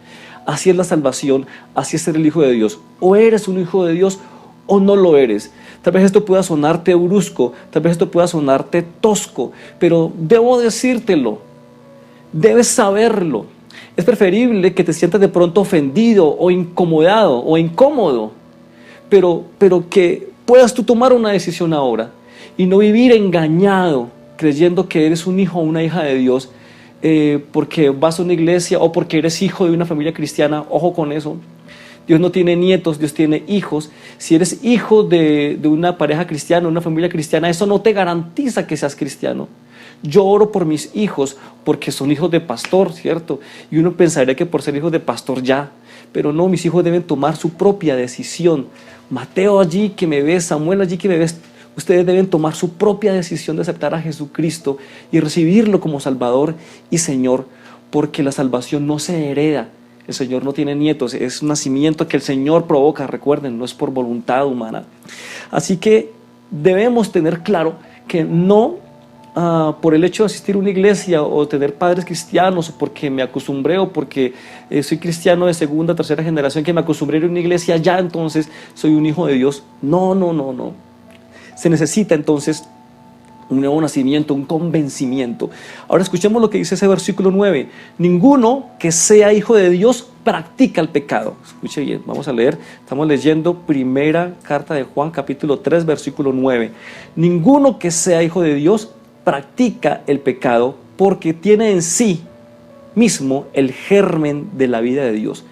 Así es la salvación, así es ser el hijo de Dios. O eres un hijo de Dios o no lo eres. Tal vez esto pueda sonarte brusco, tal vez esto pueda sonarte tosco, pero debo decírtelo, debes saberlo. Es preferible que te sientas de pronto ofendido o incomodado o incómodo, pero que puedas tú tomar una decisión ahora y no vivir engañado creyendo que eres un hijo o una hija de Dios porque vas a una iglesia o porque eres hijo de una familia cristiana. Ojo con eso. Dios no tiene nietos, Dios tiene hijos. Si eres hijo de una pareja cristiana, una familia cristiana, eso no te garantiza que seas cristiano. Yo oro por mis hijos porque son hijos de pastor, ¿cierto? Y uno pensaría que por ser hijos de pastor ya, pero no, mis hijos deben tomar su propia decisión. Mateo allí que me ves, Samuel allí que me ves, ustedes deben tomar su propia decisión de aceptar a Jesucristo y recibirlo como Salvador y Señor, porque la salvación no se hereda. El Señor no tiene nietos, es un nacimiento que el Señor provoca, recuerden, no es por voluntad humana. Así que debemos tener claro que no por el hecho de asistir a una iglesia o tener padres cristianos, o porque me acostumbré o porque soy cristiano de segunda, tercera generación, que me acostumbré a ir a una iglesia, ya entonces soy un hijo de Dios. No. Se necesita entonces un nuevo nacimiento, un convencimiento. Ahora escuchemos lo que dice ese versículo 9. Ninguno que sea hijo de Dios practica el pecado. Escuche bien, vamos a leer. Estamos leyendo primera carta de Juan, capítulo 3, versículo 9. Ninguno que sea hijo de Dios practica el pecado, porque tiene en sí mismo el germen de la vida de Dios.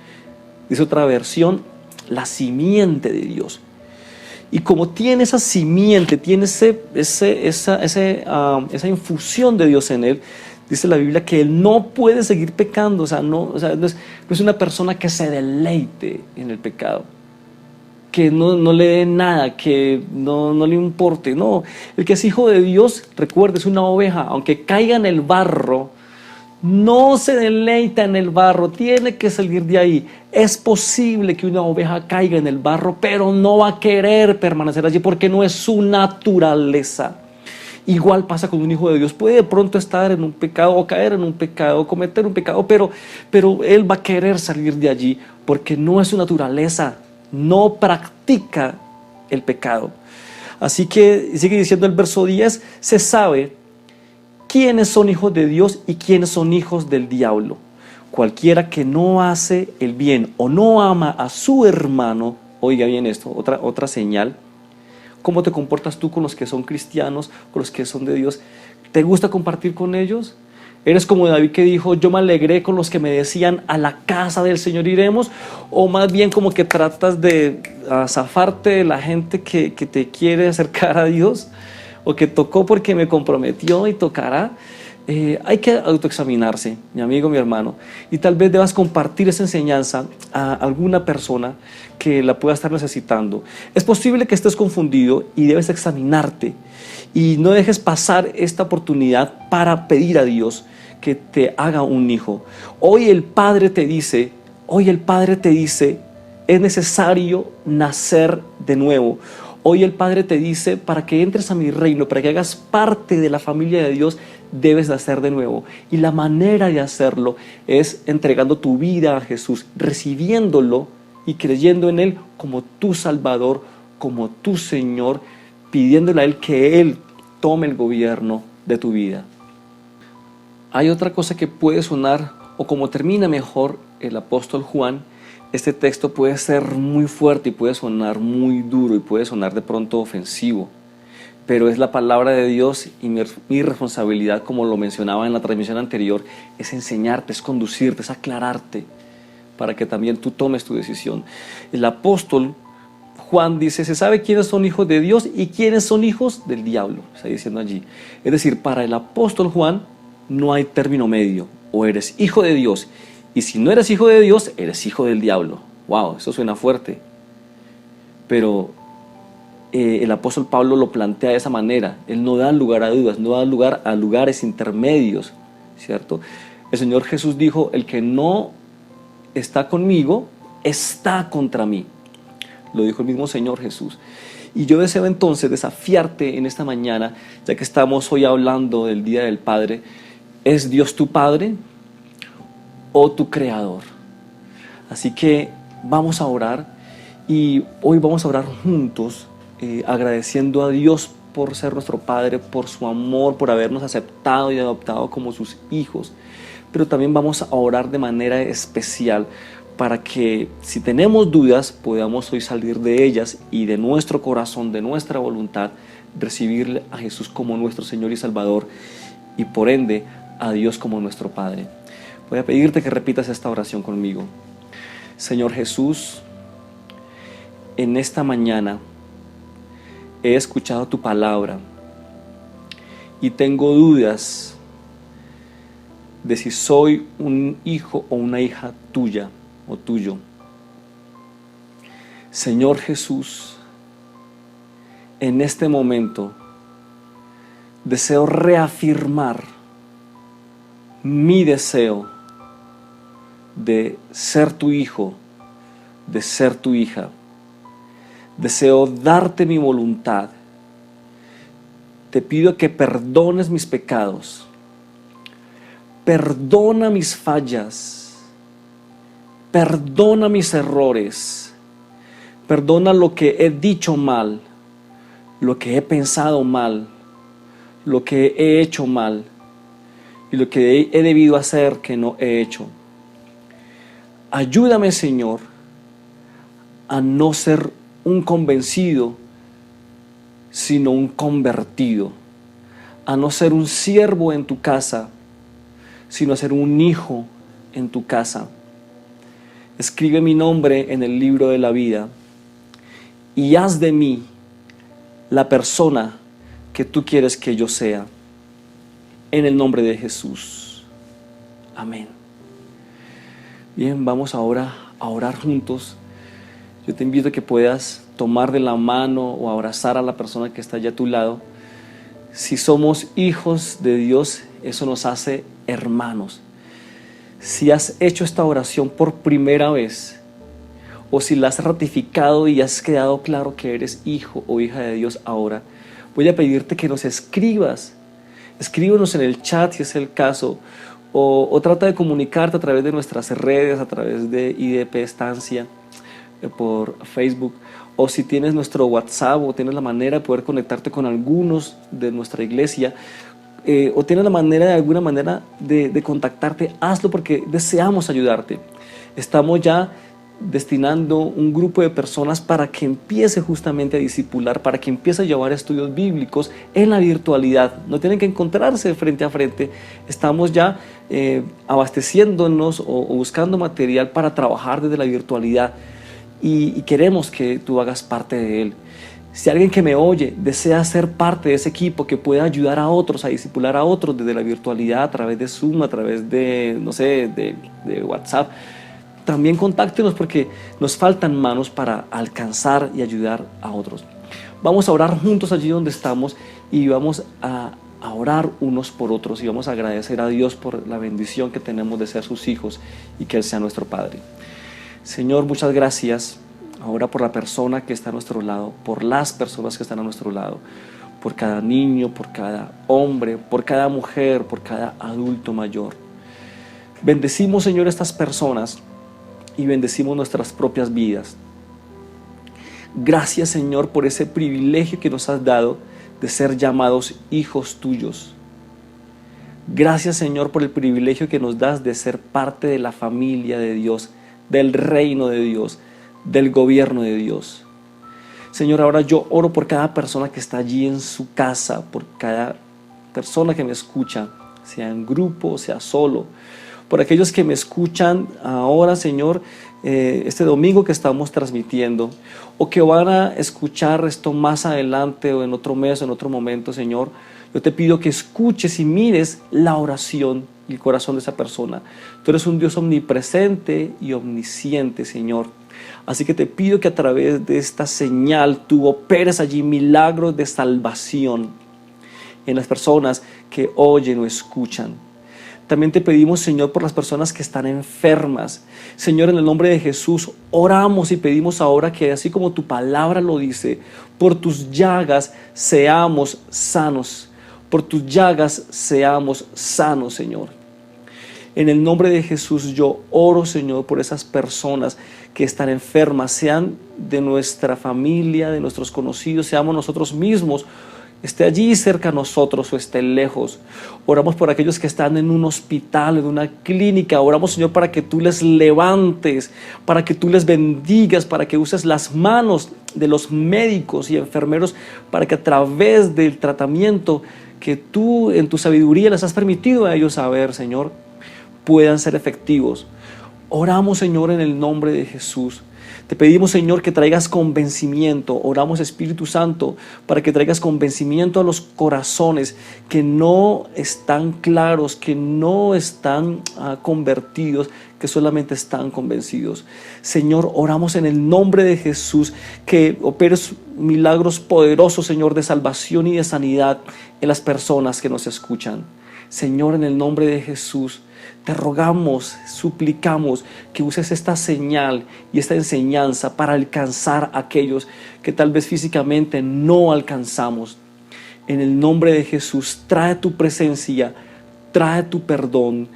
Dice otra versión, la simiente de Dios. Y como tiene esa simiente, tiene esa infusión de Dios en él, dice la Biblia que él no puede seguir pecando. No es una persona que se deleite en el pecado. que no le dé nada, que no le importe. No, el que es hijo de Dios, recuerde, es una oveja, aunque caiga en el barro, no se deleita en el barro, tiene que salir de ahí. Es posible que una oveja caiga en el barro, pero no va a querer permanecer allí porque no es su naturaleza. Igual pasa con un hijo de Dios, puede de pronto estar en un pecado o caer en un pecado o cometer un pecado, pero él va a querer salir de allí porque no es su naturaleza, no practica el pecado. Así que sigue diciendo el verso 10, se sabe quiénes son hijos de Dios y quiénes son hijos del diablo. Cualquiera que no hace el bien o no ama a su hermano, oiga bien esto, otra señal. ¿Cómo te comportas tú con los que son cristianos, con los que son de Dios? ¿Te gusta compartir con ellos? ¿Eres como David que dijo, yo me alegré con los que me decían, a la casa del Señor iremos? ¿O más bien como que tratas de zafarte de la gente que te quiere acercar a Dios? ¿O que tocó porque me comprometió y tocará? Hay que autoexaminarse, mi amigo, mi hermano, y tal vez debas compartir esa enseñanza a alguna persona que la pueda estar necesitando. Es posible que estés confundido y debes examinarte y no dejes pasar esta oportunidad para pedir a Dios que te haga un hijo. Hoy el Padre te dice, es necesario nacer de nuevo. Hoy el Padre te dice, para que entres a mi reino, para que hagas parte de la familia de Dios, debes nacer de nuevo. Y la manera de hacerlo es entregando tu vida a Jesús, recibiéndolo y creyendo en Él como tu Salvador, como tu Señor, pidiéndole a Él que Él tome el gobierno de tu vida. Hay otra cosa que puede sonar, o como termina mejor el apóstol Juan, este texto puede ser muy fuerte y puede sonar muy duro y puede sonar de pronto ofensivo, pero es la palabra de Dios y mi responsabilidad, como lo mencionaba en la transmisión anterior, es enseñarte, es conducirte, es aclararte para que también tú tomes tu decisión. El apóstol Juan dice, se sabe quiénes son hijos de Dios y quiénes son hijos del diablo, está diciendo allí. Es decir, para el apóstol Juan no hay término medio, o eres hijo de Dios, y si no eres hijo de Dios, eres hijo del diablo. Wow, eso suena fuerte. Pero el apóstol Pablo lo plantea de esa manera. Él no da lugar a dudas, no da lugar a lugares intermedios, ¿cierto? El Señor Jesús dijo, el que no está conmigo, está contra mí. Lo dijo el mismo Señor Jesús. Y yo deseo entonces desafiarte en esta mañana, ya que estamos hoy hablando del Día del Padre. ¿Es Dios tu Padre o tu Creador? Así que vamos a orar, y hoy vamos a orar juntos, agradeciendo a Dios por ser nuestro Padre, por su amor, por habernos aceptado y adoptado como sus hijos. Pero también vamos a orar de manera especial para que, si tenemos dudas, podamos hoy salir de ellas y de nuestro corazón, de nuestra voluntad, recibir a Jesús como nuestro Señor y Salvador, y por ende a Dios como nuestro Padre. Voy a pedirte que repitas esta oración conmigo. Señor Jesús, en esta mañana he escuchado tu palabra y tengo dudas de si soy un hijo o una hija tuya o tuyo. Señor Jesús, en este momento deseo reafirmar mi deseo de ser tu hijo, de ser tu hija. Deseo darte mi voluntad. Te pido que perdones mis pecados, perdona mis fallas, perdona mis errores, perdona lo que he dicho mal, lo que he pensado mal, lo que he hecho mal y lo que he debido hacer que no he hecho. Ayúdame, Señor, a no ser un convencido, sino un convertido, a no ser un siervo en tu casa, sino a ser un hijo en tu casa. Escribe mi nombre en el libro de la vida y haz de mí la persona que tú quieres que yo sea. En el nombre de Jesús. Amén. Bien, vamos ahora a orar juntos. Yo te invito a que puedas tomar de la mano o abrazar a la persona que está allá a tu lado. Si somos hijos de Dios, eso nos hace hermanos. Si has hecho esta oración por primera vez, o si la has ratificado y has quedado claro que eres hijo o hija de Dios ahora, voy a pedirte que nos escribas. Escríbenos en el chat si es el caso, o trata de comunicarte a través de nuestras redes, a través de IDP Estancia, por Facebook, o si tienes nuestro WhatsApp o tienes la manera de poder conectarte con algunos de nuestra iglesia, o tienes la manera de alguna manera de contactarte, hazlo porque deseamos ayudarte. Estamos ya destinando un grupo de personas para que empiece justamente a discipular, para que empiece a llevar estudios bíblicos en la virtualidad. No tienen que encontrarse frente a frente. Estamos ya abasteciéndonos o buscando material para trabajar desde la virtualidad y queremos que tú hagas parte de él. Si alguien que me oye desea ser parte de ese equipo que pueda ayudar a otros, a discipular a otros desde la virtualidad, a través de Zoom, a través de, no sé, de WhatsApp, también contáctenos porque nos faltan manos para alcanzar y ayudar a otros. Vamos a orar juntos allí donde estamos y vamos a orar unos por otros y vamos a agradecer a Dios por la bendición que tenemos de ser sus hijos y que Él sea nuestro Padre. Señor, muchas gracias ahora por la persona que está a nuestro lado, por las personas que están a nuestro lado, por cada niño, por cada hombre, por cada mujer, por cada adulto mayor. Bendecimos, Señor, estas personas y bendecimos nuestras propias vidas. Gracias, Señor, por ese privilegio que nos has dado de ser llamados hijos tuyos. Gracias, Señor, por el privilegio que nos das de ser parte de la familia de Dios, del reino de Dios, del gobierno de Dios. Señor, ahora yo oro por cada persona que está allí en su casa, por cada persona que me escucha, sea en grupo, sea solo, por aquellos que me escuchan ahora, Señor, este domingo que estamos transmitiendo, o que van a escuchar esto más adelante o en otro mes o en otro momento, Señor. Yo te pido que escuches y mires la oración y el corazón de esa persona. Tú eres un Dios omnipresente y omnisciente, Señor. Así que te pido que a través de esta señal tú operes allí milagros de salvación en las personas que oyen o escuchan. También te pedimos, Señor, por las personas que están enfermas. Señor, en el nombre de Jesús, oramos y pedimos ahora que, así como tu palabra lo dice, por tus llagas seamos sanos. Por tus llagas seamos sanos, Señor. En el nombre de Jesús yo oro, Señor, por esas personas que están enfermas, sean de nuestra familia, de nuestros conocidos, seamos nosotros mismos, esté allí cerca a nosotros o esté lejos. Oramos por aquellos que están en un hospital, en una clínica. Oramos, Señor, para que tú les levantes, para que tú les bendigas, para que uses las manos de los médicos y enfermeros para que a través del tratamiento que tú en tu sabiduría les has permitido a ellos saber, Señor, puedan ser efectivos. Oramos, Señor, en el nombre de Jesús. Te pedimos, Señor, que traigas convencimiento. Oramos, Espíritu Santo, para que traigas convencimiento a los corazones que no están claros, que no están convertidos, que solamente están convencidos. Señor, oramos en el nombre de Jesús, que operes milagros poderosos, Señor, de salvación y de sanidad en las personas que nos escuchan. Señor, en el nombre de Jesús, te rogamos, suplicamos que uses esta señal y esta enseñanza para alcanzar a aquellos que tal vez físicamente no alcanzamos. En el nombre de Jesús, trae tu presencia, trae tu perdón,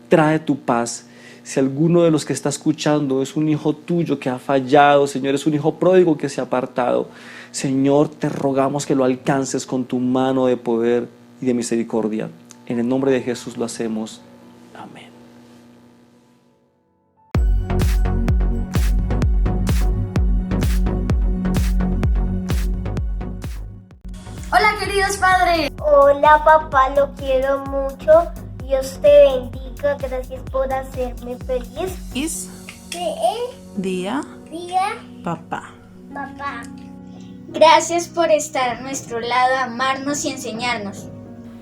trae tu paz. Si alguno de los que está escuchando es un hijo tuyo que ha fallado, Señor, es un hijo pródigo que se ha apartado, Señor, te rogamos que lo alcances con tu mano de poder y de misericordia. En el nombre de Jesús lo hacemos. Amén. Hola, queridos padres. Hola papá, lo quiero mucho. Dios te bendiga. Gracias por hacerme feliz. Día Día, papá. papá. Gracias por estar a nuestro lado, amarnos y enseñarnos.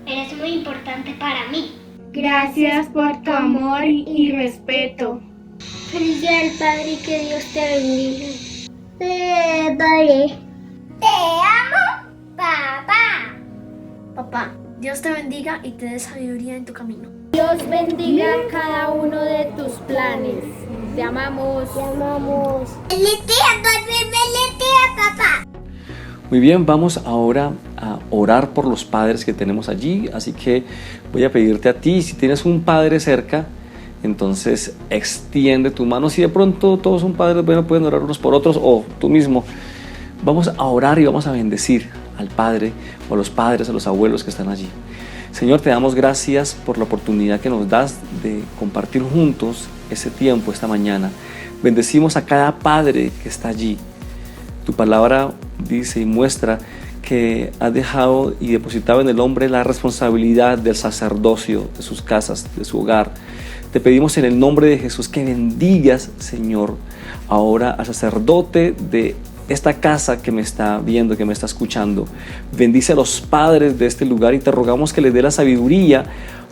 Eres muy importante para mí. Gracias por tu amor y respeto. Feliz día del Padre y que Dios te bendiga. Vale. Te amo, papá. Papá, Dios te bendiga y te dé sabiduría en tu camino. Dios bendiga cada uno de tus planes. Te amamos. Te amamos. Feliz día, papi. Feliz día, papá. Muy bien, vamos ahora a orar por los padres que tenemos allí, así que voy a pedirte a ti, si tienes un padre cerca, entonces extiende tu mano. Si de pronto todos son padres, bueno, pueden orar unos por otros o tú mismo. Vamos a orar y vamos a bendecir al padre o a los padres, a los abuelos que están allí. Señor, te damos gracias por la oportunidad que nos das de compartir juntos ese tiempo esta mañana. Bendecimos a cada padre que está allí. Tu palabra dice y muestra que has dejado y depositado en el hombre la responsabilidad del sacerdocio de sus casas, de su hogar. Te pedimos en el nombre de Jesús que bendigas, Señor, ahora al sacerdote de esta casa que me está viendo, que me está escuchando. Bendice a los padres de este lugar y te rogamos que les dé la sabiduría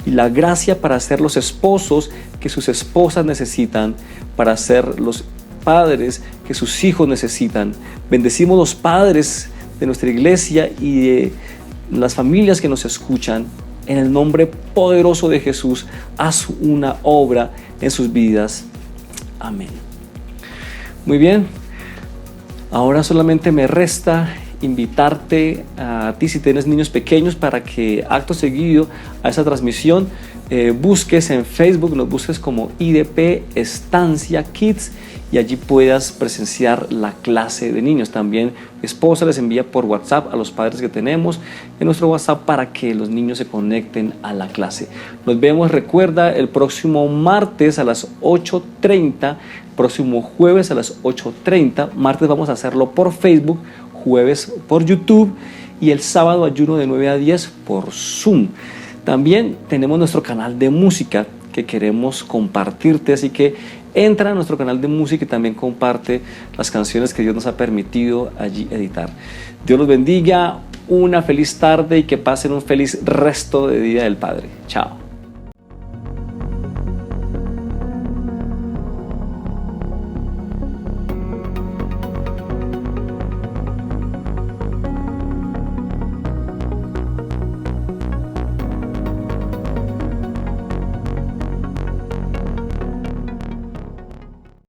y la gracia para ser los esposos que sus esposas necesitan, para ser los padres que sus hijos necesitan. Bendecimos los padres de nuestra iglesia y de las familias que nos escuchan. En el nombre poderoso de Jesús, haz una obra en sus vidas. Amén. Muy bien. Ahora solamente me resta invitarte a ti, si tienes niños pequeños, para que acto seguido a esa transmisión busques en Facebook, nos busques como IDP Estancia Kids y allí puedas presenciar la clase de niños. También mi esposa les envía por WhatsApp a los padres que tenemos en nuestro WhatsApp para que los niños se conecten a la clase. Nos vemos, recuerda, el próximo martes a las 8:30, próximo jueves a las 8:30. Martes vamos a hacerlo por Facebook, jueves por YouTube y el sábado ayuno de 9 a 10 por Zoom. También tenemos nuestro canal de música que queremos compartirte, así que entra a nuestro canal de música y también comparte las canciones que Dios nos ha permitido allí editar. Dios los bendiga, una feliz tarde y que pasen un feliz resto de Día del Padre. Chao.